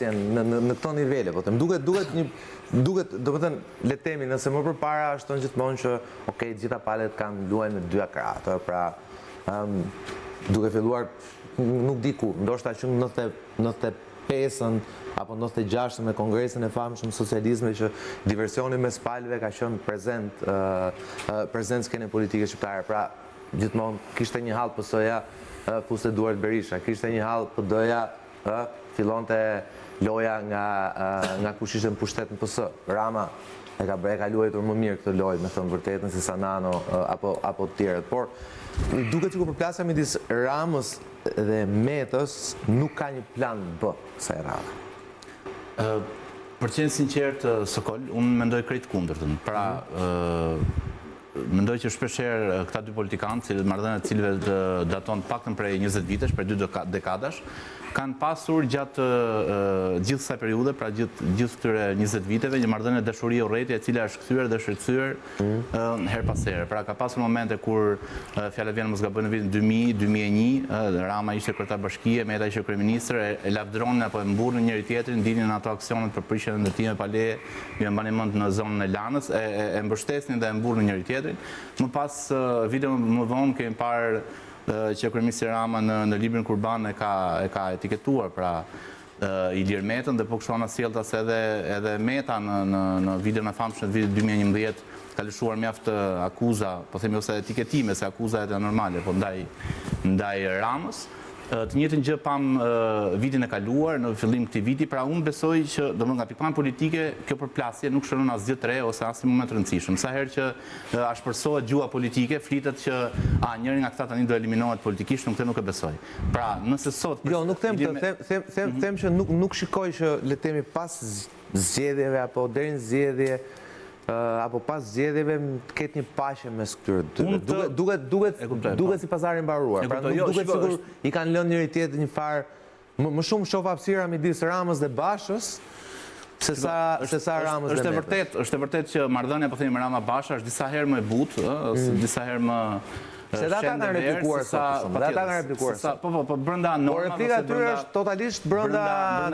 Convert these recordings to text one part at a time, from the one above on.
në këto nivele, po them, duket, do të thënë, le të themi, nëse më përpara është gjithmonë që, okay, gjitha palët kanë luajnë me 2 akratë, pra duke filluar, nuk di ku, ndoshta që 95-ën apo 96-ën me kongresin e famshëm socializme që diversioni mes palëve ka qenë prezent skenën politike shqiptare, pra gjithmonë kishte një hall PS-ja, fuste duart Berisha, kishte një hall PD-ja, fillonte loja nga kush ishte në pushtet në PS. Rama e ka luajtur më mirë këtë lojë, me thënë vërtetën, se Sanano apo të tjerët. Por duket sikur përplasja midis Ramës dhe Metës nuk ka një plan B kësaj radhe. Për qenë sinqert, Sokol, unë mendoj krejt kundërtën. Pra, mendoj që shpeshherë këta dy politikanë, marrëdhëniet të cilëve daton paktën prej 20 vitesh, prej 2 dekadash, kanë pasur gjatë gjithë kësaj periudhe, pra gjithë këtyre 20 viteve, një marrëdhënie dashurie urrëtie e cila është kthyer dhe shkëlqyer her pas here. Pra ka pasur momente kur fjala vjen mos gaboj në vitin 2000, 2001, Rama ishte kryetar bashkie, Meta ishte kryeministër, e lavdronin apo e mburrin njëri tjetrin, ndinin ato aksionet për prishjen e ndërtimeve paleje, më mbani mend në zonën e Lanës, e mbështesnin dhe e mburrin njëri tjetrin. Më pas vite më vonë kemi parë që kryeministri Rama në librin Kurban e ka etiketuar pra Ilir Metën, dhe po kështu ana sjelltas edhe Meta në videon e famshëm të vitit 2011 ka lëshuar mjaft akuza, po themi ose etiketime, se akuza janë normale, po ndaj Ramës. Të njëjtën gjë pam vitin e kaluar, në fillim këtij viti, pra unë besoj që domethënë nga pikpamja politike kjo përplasje nuk shënon asgjë të re ose as një moment të rëndësishëm. Sa herë që ashpërsohet gjua politike, flitet që njëri nga këta tani do eliminohet politikisht, nuk e besoj. Pra, nëse sot Jo, nuk them që nuk shikoj që le të themi pas zgjedhjeve apo deri në zgjedhje apo pas zgjedhjeve të ketë një paqe mes këtyre. Duket si pazari i mbaruar. Pra nuk duket sikur i kanë lënë njëri tjetrit një farë më shumë shoh hapësira midis Ramës dhe Bashës se sa Ramës dhe Metës. Është e vërtetë që marrëdhënia po themi Rama Basha është disa herë më e butë, disa herë më se ata kanë replikuar sa. Po brenda normave. Por replika atyre është totalisht brenda.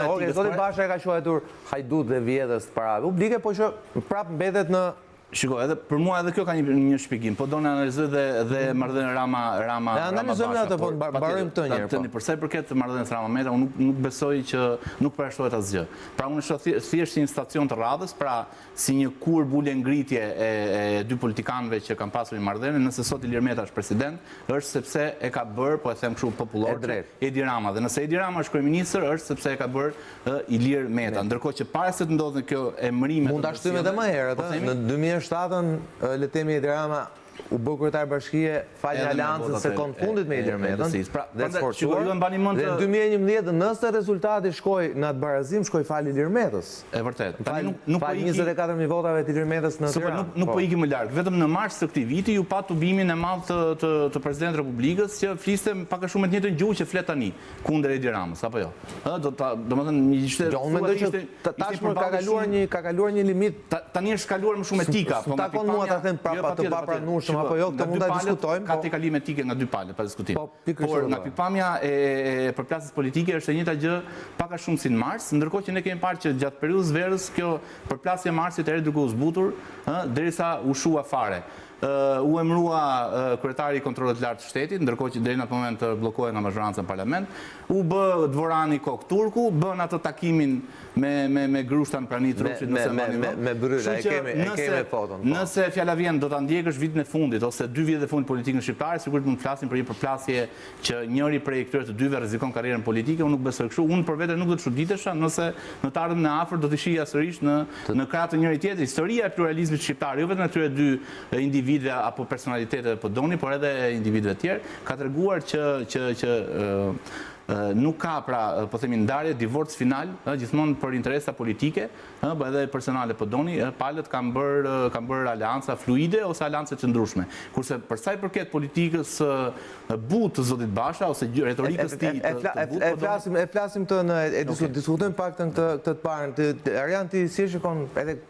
Okej, zoti Basha e ka quajtur hajdut dhe vjedhës para publike, po që prapë mbetet në. Shiko, edhe për mua edhe kjo ka një shpjegim, po do në analizoj dhe marrëdhënien Rama Basha. Analizojmë atë, po mbarojmë këtë njëherë. Për sa i përket marrëdhënies Rama Meta, unë nuk besoj që nuk përshtohet asgjë. Pra unë shoh thjesht si një stacion të radhës, pra si një kur bule ngritje e dy politikanëve që kanë pasur një marrëdhënie, nëse sot Ilir Meta është president, është sepse e ka bërë, po e them kështu popullor, Edi Rama, dhe nëse Edi Rama është kryeministër, është sepse e ka bërë Ilir Meta. Ndërkohë që para se të ndodhte kjo emërime, mund ta shtyjmë edhe më herët, në 2007-ën, le të themi Edi Rama u bë kryetar bashkie falë aleancës së fundit me Ilir Metën. Dhe sforcuar. Dhe në 2011 nëse rezultati shkoi në atë barazim, shkoi falë Ilir Metës. E vërtet. Falë 24.000 votave të Ilir Metës në Tiranë. Nuk po ikim më larg. Vetëm në mars të këtij viti ju pat tubimin e madh të presidentit të Republikës që fliste pak a shumë me të njëjtën gjuhë që flet tani kundër Edi Ramës, apo jo? Domethënë një ishte. Unë mendoj që tashmë ka kaluar një limit. Tani është kaluar më shumë etika, po takon mua ta them prapa të papranueshëm apo jo, këtë mund ta diskutojmë. Ka tekalime etike nga 2 palët, pa diskutim. Por nga pikpamja e përplasjes politike është e njëjta gjë pak a shumë si në mars, ndërkohë që ne kemi parë që gjatë periudhës verës kjo përplasje e marsit e re duke u zbutur, derisa u shua fare. U emërua kryetari i kontrollit të lartë të shtetit, ndërkohë që deri në atë moment bllokohej nga mazhoranca në parlament, u bë dvorani Kok Turku, bën atë takimin me grushta në praninë të Rrushit me bryla, e kemi foton. Nëse fjala vjen do ta ndjekësh vitin e fundit ose 2 vjet e fundit politikën shqiptare, sigurisht mund të flasim për një përplasje që njëri prej këtyre të dyve rrezikon karrierën politike, unë nuk besoj kështu. Unë për vete nuk do të çuditesha nëse në të ardhmen e afërt do të shihja sërish në krah të njëri tjetrit historia e pluralizmit shqiptar, jo vetëm atyre dy individëve apo personaliteteve po doni, por edhe individëve të tjerë, ka treguar që nuk ka, pra, po themi, ndarje, divorc final, gjithmonë për interesa politike, edhe personale po doni, palët kanë bërë aleanca fluide ose aleanca të ndryshme. Kurse për sa i përket politikës butë të zotit Basha ose retorikës tij e flasim të diskutojmë pak këtë të parën. Arian, ti si e shikon edhe